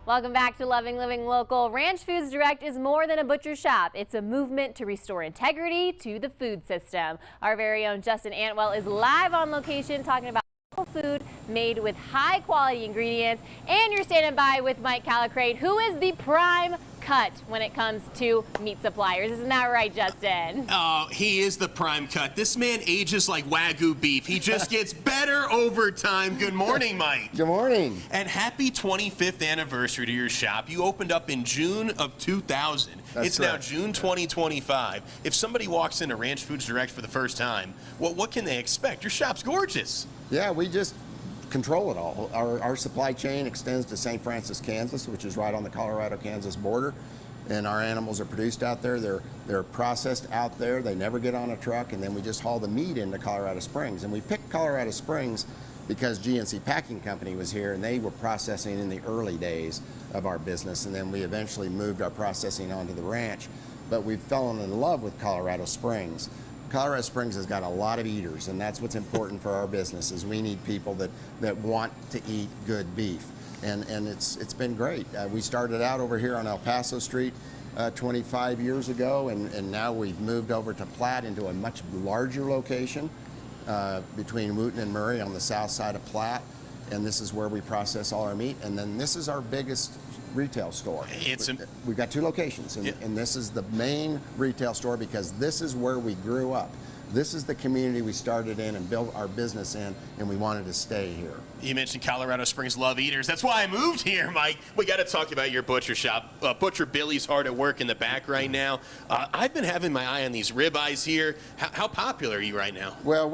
Welcome back to Loving Living Local. Ranch Foods Direct is more than a butcher shop. It's a movement to restore integrity to the food system. Our very own Justin Antwell is live on location talking about local food made with high quality ingredients. And you're standing by with Mike Calicrate, who is the prime cut when it comes to meat suppliers. Isn't that right, Justin? Oh, he is the prime cut. This man ages like Wagyu beef. He just gets better over time. Good morning, Mike. Good morning. And happy 25th anniversary to your shop. You opened up in June of 2000. It's now June 2025. If somebody walks into Ranch Foods Direct for the first time, what can they expect? Your shop's gorgeous. Yeah, we just control it all. Our supply chain extends to St. Francis, Kansas, which is right on the Colorado-Kansas border. And our animals are produced out there. They're processed out there. They never get on a truck, and then we just haul the meat into Colorado Springs. And we picked Colorado Springs because GNC Packing Company was here, and they were processing in the early days of our business. And then we eventually moved our processing onto the ranch. But we've fallen in love with Colorado Springs. Colorado Springs has got a lot of eaters, and that's what's important for our business. Is we need people that want to eat good beef, and it's been great. We started out over here on El Paso Street 25 years ago, and now we've moved over to Platte into a much larger location between Wootton and Murray on the south side of Platte, and this is where we process all our meat. And then this is our biggest retail store. We've got two locations, and this is the main retail store because this is where we grew up. This is the community we started in and built our business in, and we wanted to stay here. You mentioned Colorado Springs love eaters. That's why I moved here, Mike. We got to talk about your butcher shop. Butcher Billy's hard at work in the back right now. I've been having my eye on these ribeyes here. How popular are you right now? Well,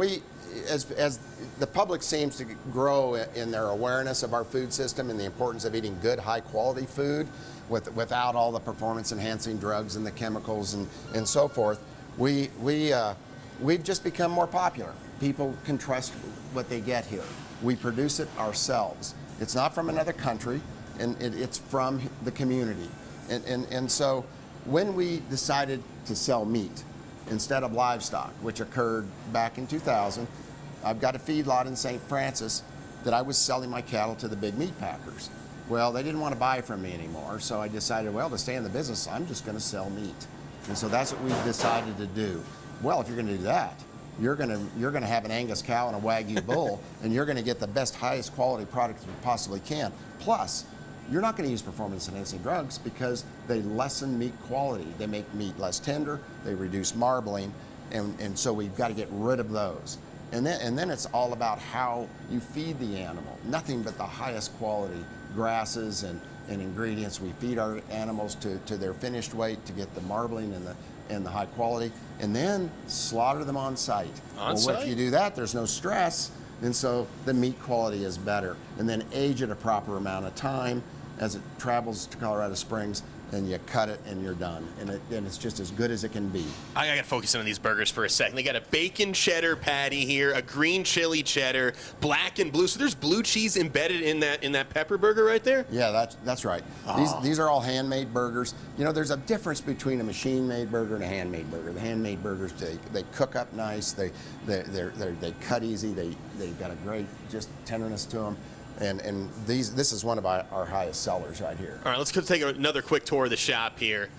as the public seems to grow in their awareness of our food system and the importance of eating good, high-quality food without all the performance-enhancing drugs and the chemicals and so forth, we've just become more popular. People can trust what they get here. We produce it ourselves. It's not from another country, and it's from the community. And so when we decided to sell meat instead of livestock, which occurred back in 2000, I've got a feedlot in St. Francis that I was selling my cattle to the big meat packers. Well, they didn't want to buy from me anymore, so I decided, well, to stay in the business, I'm just going to sell meat. And so that's what we've decided to do. Well, if you're going to do that, you're going to have an Angus cow and a Wagyu bull, and you're going to get the best, highest quality product you possibly can. Plus, you're not going to use performance-enhancing drugs because they lessen meat quality. They make meat less tender, they reduce marbling, and so we've got to get rid of those. And then it's all about how you feed the animal. Nothing but the highest quality grasses and ingredients. We feed our animals to their finished weight to get the marbling and the high quality, and then slaughter them on site. Well, if you do that, there's no stress, and so the meat quality is better. And then age it a proper amount of time as it travels to Colorado Springs, and you cut it and you're done. And it's just as good as it can be. I got to focus on these burgers for a second. They got a bacon cheddar patty here, a green chili cheddar, black and blue. So there's blue cheese embedded in that pepper burger right there? Yeah, that's right. Oh. These are all handmade burgers. You know, there's a difference between a machine-made burger and a handmade burger. The handmade burgers, they cook up nice, they cut easy, they've got a great just tenderness to them. And this is one of our highest sellers right here. All right, let's take another quick tour of the shop here.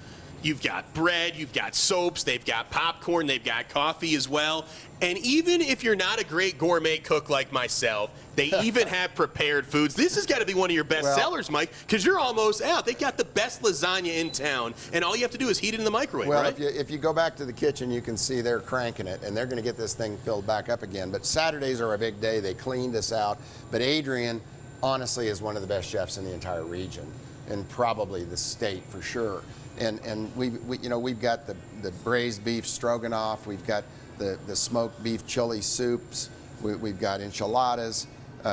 You've got bread, you've got soaps, they've got popcorn, they've got coffee as well. And even if you're not a great gourmet cook like myself, they even have prepared foods. This has got to be one of your best sellers, Mike, because you're almost out. They got the best lasagna in town, and all you have to do is heat it in the microwave, right? Well, if you go back to the kitchen, you can see they're cranking it, and they're going to get this thing filled back up again. But Saturdays are a big day. They cleaned us out. But Adrian, honestly, is one of the best chefs in the entire region, and probably the state for sure. And we've got the braised beef stroganoff, we've got the smoked beef chili soups, we've got enchiladas.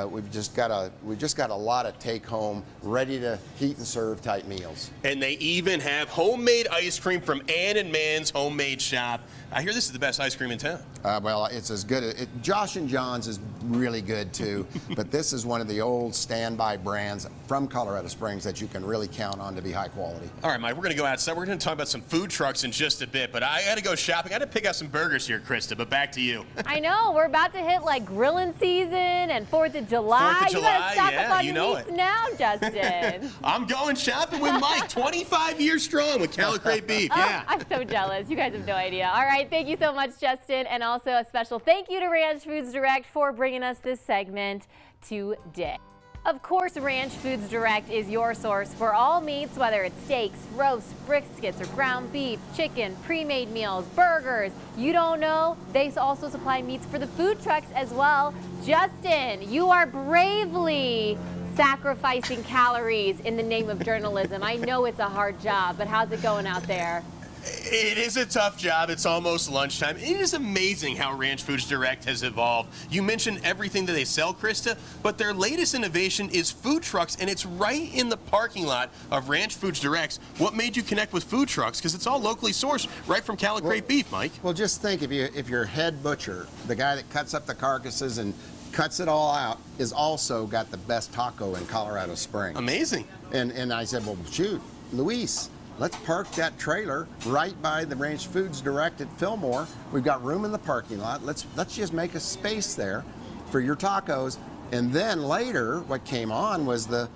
We've just got a lot of take-home, ready to heat and serve type meals. And they even have homemade ice cream from Ann and Man's Homemade Shop. I hear this is the best ice cream in town. Well, it's as good. Josh and John's is really good too. But this is one of the old standby brands from Colorado Springs that you can really count on to be high quality. All right, Mike, we're going to go outside. We're going to talk about some food trucks in just a bit, but I got to go shopping. I got to pick out some burgers here, Krista, but back to you. I know, we're about to hit like grilling season and 4th of July. 4th of July, you gotta stock yeah, up on you your know meats it. now, Justin. I'm going shopping with Mike, 25 years strong with Calicrate beef, yeah. I'm so jealous. You guys have no idea. All right, thank you so much, Justin. And also a special thank you to Ranch Foods Direct for bringing us this segment today. Of course, Ranch Foods Direct is your source for all meats, whether it's steaks, roasts, briskets, or ground beef, chicken, pre-made meals, burgers. You don't know? They also supply meats for the food trucks as well. Justin, you are bravely sacrificing calories in the name of journalism. I know it's a hard job, but how's it going out there? It is a tough job. It's almost lunchtime. It is amazing how Ranch Foods Direct has evolved. You mentioned everything that they sell, Krista, but their latest innovation is food trucks, and it's right in the parking lot of Ranch Foods Direct. What made you connect with food trucks? Because it's all locally sourced, right from Calicrate beef, Mike. Well, just think if your head butcher, the guy that cuts up the carcasses and cuts it all out, is also got the best taco in Colorado Springs. Amazing. And I said, well, shoot, Luis, let's park that trailer right by the Ranch Foods Direct at Fillmore. We've got room in the parking lot. Let's just make a space there for your tacos. And then later, what came on was the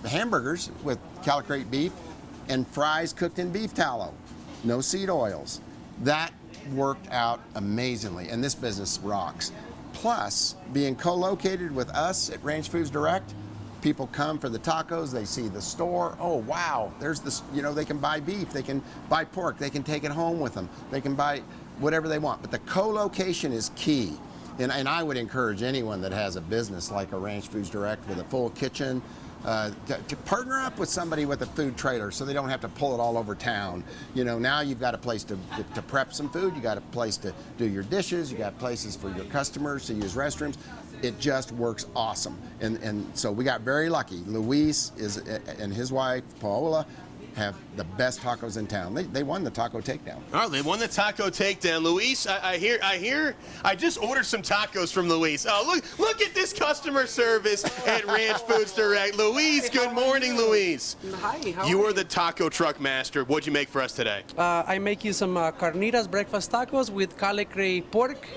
hamburgers with Calicrate beef and fries cooked in beef tallow, no seed oils. That worked out amazingly, and this business rocks. Plus, being co-located with us at Ranch Foods Direct, people come for the tacos, they see the store, oh wow, there's this, they can buy beef, they can buy pork, they can take it home with them, they can buy whatever they want. But the co-location is key. And I would encourage anyone that has a business like a Ranch Foods Direct with a full kitchen, to partner up with somebody with a food trailer so they don't have to pull it all over town. Now you've got a place to prep some food, you got a place to do your dishes, you got places for your customers to use restrooms. It just works awesome. And so we got very lucky. Luis and his wife, Paola, have the best tacos in town. They won the taco takedown. Oh, they won the taco takedown. Luis, I just ordered some tacos from Luis. Oh, look at this customer service at Ranch Foods Direct. Luis, good morning, Luis. Hi, how You are are the taco truck master. What'd you make for us today? I make you some carnitas breakfast tacos with Calicrate pork.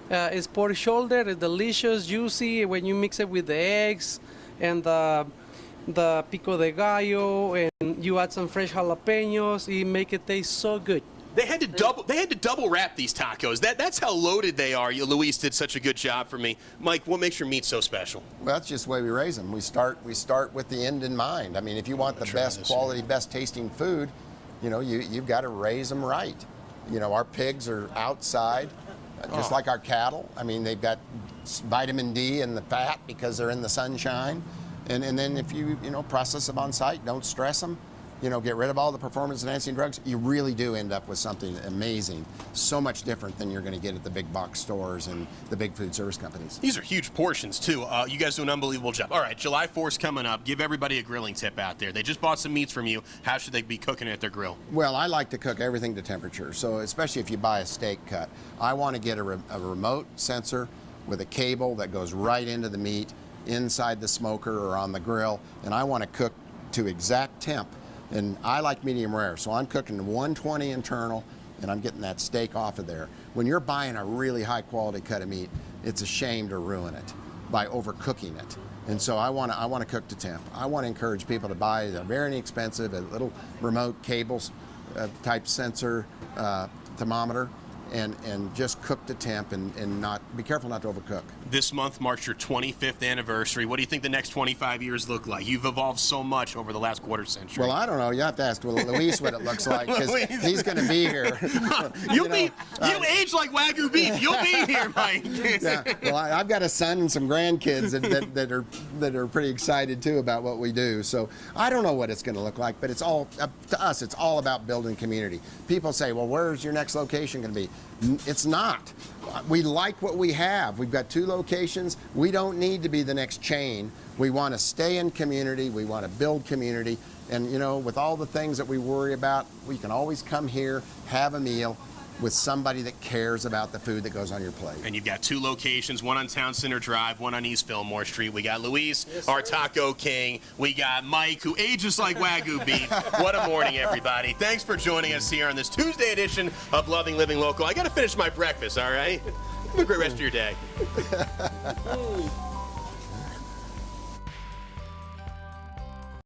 It's pork shoulder. It's delicious, juicy. When you mix it with the eggs and the pico de gallo, and you add some fresh jalapenos, it make it taste so good. They had to double wrap these tacos. That's how loaded they are. Luis did such a good job for me. Mike, what makes your meat so special? Well, that's just the way we raise them. We start with the end in mind. I mean, if you want the best quality, best tasting food, you've got to raise them right. Our pigs are outside, just like our cattle. I mean, they've got vitamin D in the fat because they're in the sunshine. And then if you process them on site, don't stress them, get rid of all the performance-enhancing drugs, you really do end up with something amazing, so much different than you're going to get at the big box stores and the big food service companies. These are huge portions, too. You guys do an unbelievable job. All right, July 4th's coming up. Give everybody a grilling tip out there. They just bought some meats from you. How should they be cooking at their grill? Well, I like to cook everything to temperature, so especially if you buy a steak cut. I want to get a remote sensor with a cable that goes right into the meat, inside the smoker or on the grill, and I want to cook to exact temp. And I like medium rare, so I'm cooking to 120 internal, and I'm getting that steak off of there. When you're buying a really high quality cut of meat, it's a shame to ruin it by overcooking it. And so I want to cook to temp. I want to encourage people to buy a very inexpensive, a little remote cables type sensor thermometer, and just cook to temp and not be careful not to overcook. This month marks your 25th anniversary. What do you think the next 25 years look like? You've evolved so much over the last quarter century. Well, I don't know. You have to ask Luis what it looks like, because he's going to be here. You age like Wagyu beef. You'll be here, Mike. Yeah. Well, I've got a son and some grandkids that are pretty excited too about what we do. So I don't know what it's going to look like, but it's all to us. It's all about building community. People say, "Well, where's your next location going to be?" It's not. We like what we have. We've got 2 locations. We don't need to be the next chain. We want to stay in community. We want to build community. And with all the things that we worry about, we can always come here, have a meal, with somebody that cares about the food that goes on your plate. And you've got 2 locations, one on Town Center Drive, one on East Fillmore Street. We got Luis, our Taco King. We got Mike, who ages like Wagyu beef. What a morning, everybody. Thanks for joining us here on this Tuesday edition of Loving Living Local. I got to finish my breakfast, all right? Have a great rest of your day.